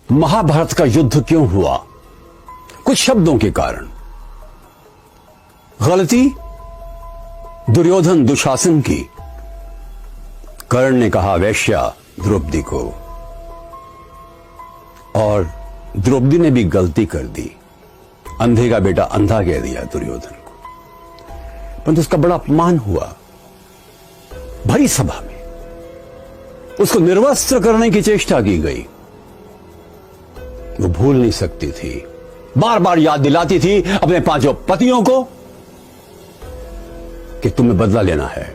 महाभारत का युद्ध क्यों हुआ? कुछ शब्दों के कारण। गलती दुर्योधन दुशासन की। कर्ण ने कहा वैश्या द्रौपदी को, और द्रौपदी ने भी गलती कर दी। अंधे का बेटा अंधा कह दिया दुर्योधन को, परंतु उसका बड़ा अपमान हुआ भरी सभा में। उसको निर्वस्त्र करने की चेष्टा की गई। वो भूल नहीं सकती थी, बार बार याद दिलाती थी अपने पांचों पतियों को कि तुम्हें बदला लेना है।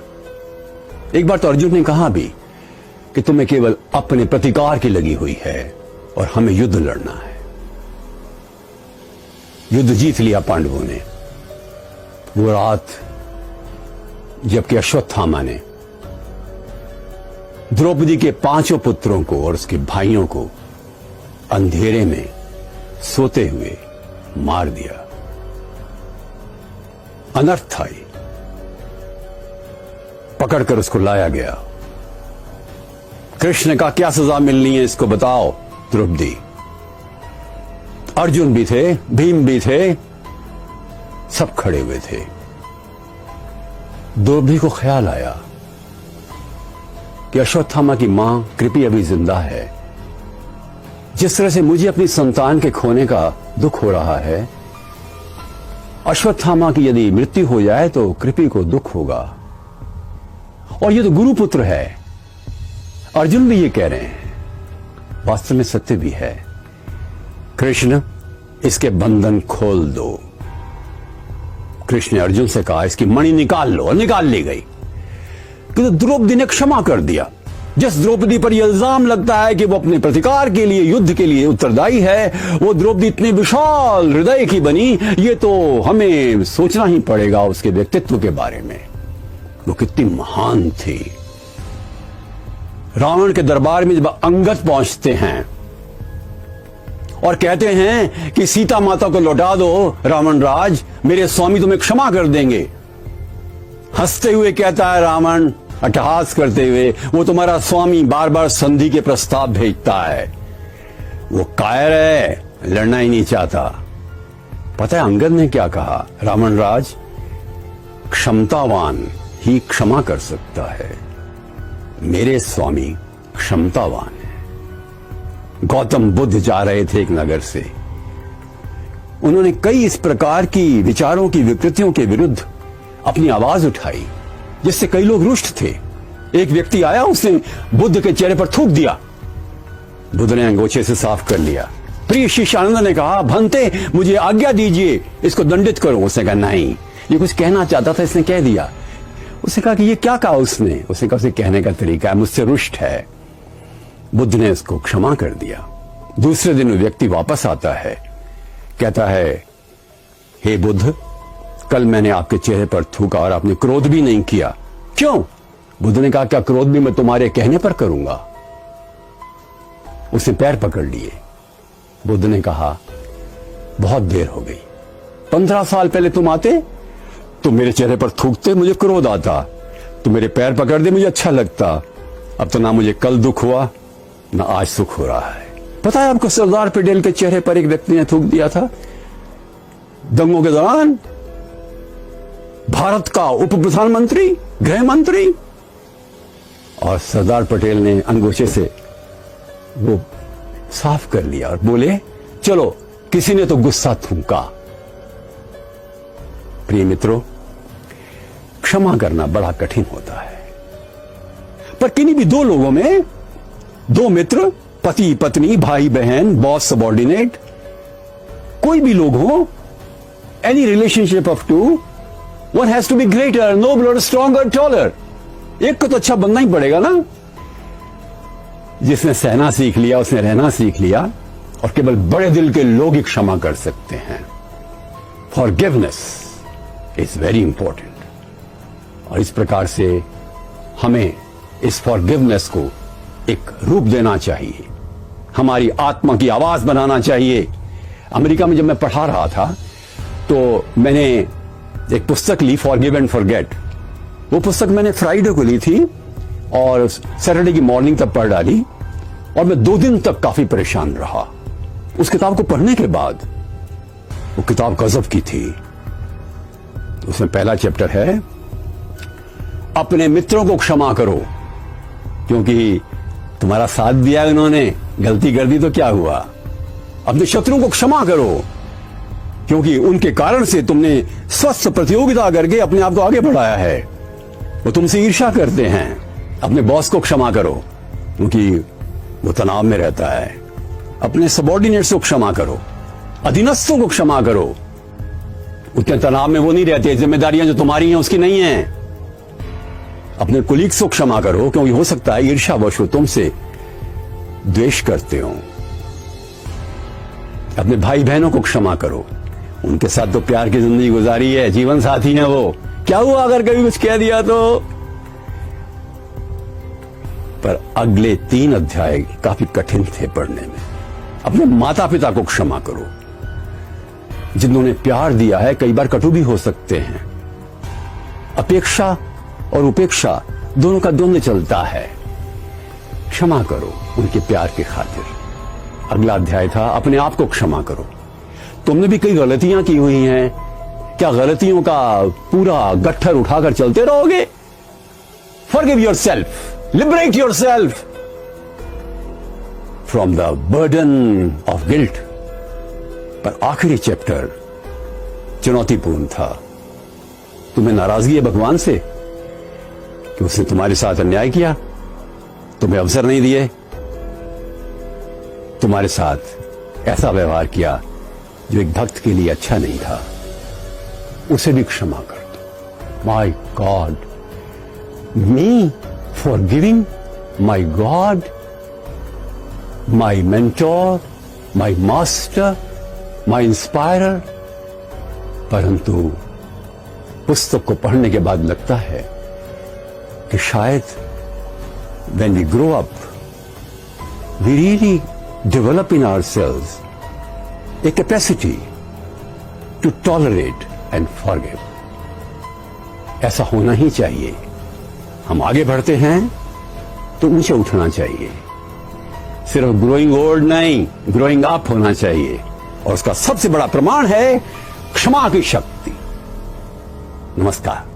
एक बार तो अर्जुन ने कहा भी कि तुम्हें केवल अपने प्रतिकार की लगी हुई है और हमें युद्ध लड़ना है। युद्ध जीत लिया पांडवों ने। वो रात जबकि अश्वत्थामा ने द्रौपदी के पांचों पुत्रों को और उसके भाइयों को अंधेरे में सोते हुए मार दिया। अनर्थ था ये। पकड़कर उसको लाया गया। कृष्ण ने कहा क्या सजा मिलनी है इसको बताओ द्रौपदी। अर्जुन भी थे, भीम भी थे, सब खड़े हुए थे। द्रौपदी को ख्याल आया कि अश्वत्थामा की मां कृपी अभी जिंदा है। जिस तरह से मुझे अपनी संतान के खोने का दुख हो रहा है, अश्वत्थामा की यदि मृत्यु हो जाए तो कृपी को दुख होगा। और ये तो गुरुपुत्र है। अर्जुन भी ये कह रहे हैं, वास्तव में सत्य भी है। कृष्ण इसके बंधन खोल दो। कृष्ण ने अर्जुन से कहा इसकी मणि निकाल लो, और निकाल ली गई। किंतु द्रौपदी ने क्षमा कर दिया। जिस द्रौपदी पर यह इल्जाम लगता है कि वो अपने प्रतिकार के लिए, युद्ध के लिए उत्तरदायी है, वो द्रौपदी इतनी विशाल हृदय की बनी, ये तो हमें सोचना ही पड़ेगा उसके व्यक्तित्व के बारे में। वो कितनी महान थी। रावण के दरबार में जब अंगद पहुंचते हैं और कहते हैं कि सीता माता को लौटा दो रावण राज, मेरे स्वामी तुम्हें क्षमा कर देंगे, हंसते हुए कहता है रावण, अट्टहास करते हुए, वो तुम्हारा स्वामी बार बार संधि के प्रस्ताव भेजता है। वो कायर है, लड़ना ही नहीं चाहता। पता है अंगद ने क्या कहा? रावण राज, क्षमतावान ही क्षमा कर सकता है, मेरे स्वामी क्षमतावान है। गौतम बुद्ध जा रहे थे एक नगर से। उन्होंने कई इस प्रकार की विचारों की विकृतियों के विरुद्ध अपनी आवाज उठाई, जिससे कई लोग रुष्ट थे। एक व्यक्ति आया, उसने बुद्ध के चेहरे पर थूक दिया। बुद्ध ने अंगोछे से साफ कर लिया। प्रिय शिष्यानंद ने कहा, भंते मुझे आज्ञा दीजिए, इसको दंडित करो। उसने कहा नहीं, ये कुछ कहना चाहता था, इसने कह दिया। उसने कहा कि ये क्या कहा उसने? उसने कहा उसे कहने का तरीका है, मुझसे रुष्ट है। बुद्ध ने उसको क्षमा कर दिया। दूसरे दिन वो व्यक्ति वापस आता है, कहता है, हे बुद्ध, कल मैंने आपके चेहरे पर थूका और आपने क्रोध भी नहीं किया, क्यों? बुद्ध ने कहा, क्या क्रोध भी मैं तुम्हारे कहने पर करूंगा? उसने पैर पकड़ लिए। बुद्ध ने कहा, बहुत देर हो गई। 15 साल पहले तुम आते तो मेरे चेहरे पर थूकते, मुझे क्रोध आता, तो मेरे पैर पकड़ दे, मुझे अच्छा लगता। अब तो ना मुझे कल दुख हुआ ना आज सुख हो रहा है। पता है आपको सरदार पटेल के चेहरे पर एक व्यक्ति ने थूक दिया था दंगों के दौरान। भारत का उप प्रधानमंत्री, गृह मंत्री, और सरदार पटेल ने अंगूठे से वो साफ कर लिया और बोले, चलो किसी ने तो गुस्सा थूका। प्रिय मित्रों, क्षमा करना बड़ा कठिन होता है, पर किन्हीं भी दो लोगों में, दो मित्र, पति पत्नी, भाई बहन, बॉस सबॉर्डिनेट, कोई भी लोग हो, any relationship of two, one has to be greater, nobler, stronger, taller. एक को तो अच्छा बनना ही पड़ेगा ना। जिसने सहना सीख लिया उसने रहना सीख लिया, और केवल बड़े दिल के लोग ही क्षमा कर सकते हैं। Forgiveness is very important. और इस प्रकार से हमें इस फॉरगिवनेस को एक रूप देना चाहिए, हमारी आत्मा की आवाज बनाना चाहिए। अमेरिका में जब मैं पढ़ा रहा था तो मैंने एक पुस्तक ली, फॉरगिव एंड फॉरगेट। वो पुस्तक मैंने फ्राइडे को ली थी और सैटरडे की मॉर्निंग तक पढ़ डाली, और मैं 2 दिन तक काफी परेशान रहा। उस किताब को पढ़ने के बाद, वो किताब गजब की थी। उसमें पहला चैप्टर है, अपने मित्रों को क्षमा करो, क्योंकि तुम्हारा साथ दिया उन्होंने, गलती कर दी तो क्या हुआ। अपने शत्रुओं को क्षमा करो, क्योंकि उनके कारण से तुमने स्वस्थ प्रतियोगिता करके अपने आप को आगे बढ़ाया है। वो तुमसे ईर्ष्या करते हैं। अपने बॉस को क्षमा करो, क्योंकि वो तनाव में रहता है। अपने सबॉर्डिनेट्स को क्षमा करो, अधीनस्थों को क्षमा करो, उतने तनाव में वो नहीं रहते। जिम्मेदारियां जो तुम्हारी हैं उसकी नहीं है। अपने कुलीग्स को क्षमा करो, क्योंकि हो सकता है ईर्ष्यावश वो तुमसे द्वेष करते हो। अपने भाई बहनों को क्षमा करो, उनके साथ तो प्यार की जिंदगी गुजारी है, जीवन साथी है वो, क्या हुआ अगर कभी कुछ कह दिया तो। पर अगले 3 अध्याय काफी कठिन थे पढ़ने में। अपने माता पिता को क्षमा करो, जिन्होंने प्यार दिया है, कई बार कटु भी हो सकते हैं। अपेक्षा और उपेक्षा दोनों का द्वंद्व चलता है। क्षमा करो उनके प्यार के खातिर। अगला अध्याय था, अपने आप को क्षमा करो। तुमने भी कई गलतियां की हुई हैं, क्या गलतियों का पूरा गट्ठर उठाकर चलते रहोगे? Forgive yourself, liberate yourself from the burden of guilt. पर आखिरी चैप्टर चुनौतीपूर्ण था। तुम्हें नाराजगी है भगवान से कि उसने तुम्हारे साथ अन्याय किया, तुम्हें अवसर नहीं दिए, तुम्हारे साथ ऐसा व्यवहार किया जो एक भक्त के लिए अच्छा नहीं था। उसे भी क्षमा कर दो। My God, me for giving my God, my mentor, my master, my inspirer. परंतु पुस्तक को पढ़ने के बाद लगता है कि शायद when we grow up, we really develop in ourselves a capacity to tolerate and forgive. ऐसा होना ही चाहिए। हम आगे बढ़ते हैं तो ऊंचे उठना चाहिए। सिर्फ ग्रोइंग ओल्ड नहीं, ग्रोइंग अप होना चाहिए। और उसका सबसे बड़ा प्रमाण है क्षमा की शक्ति। नमस्कार।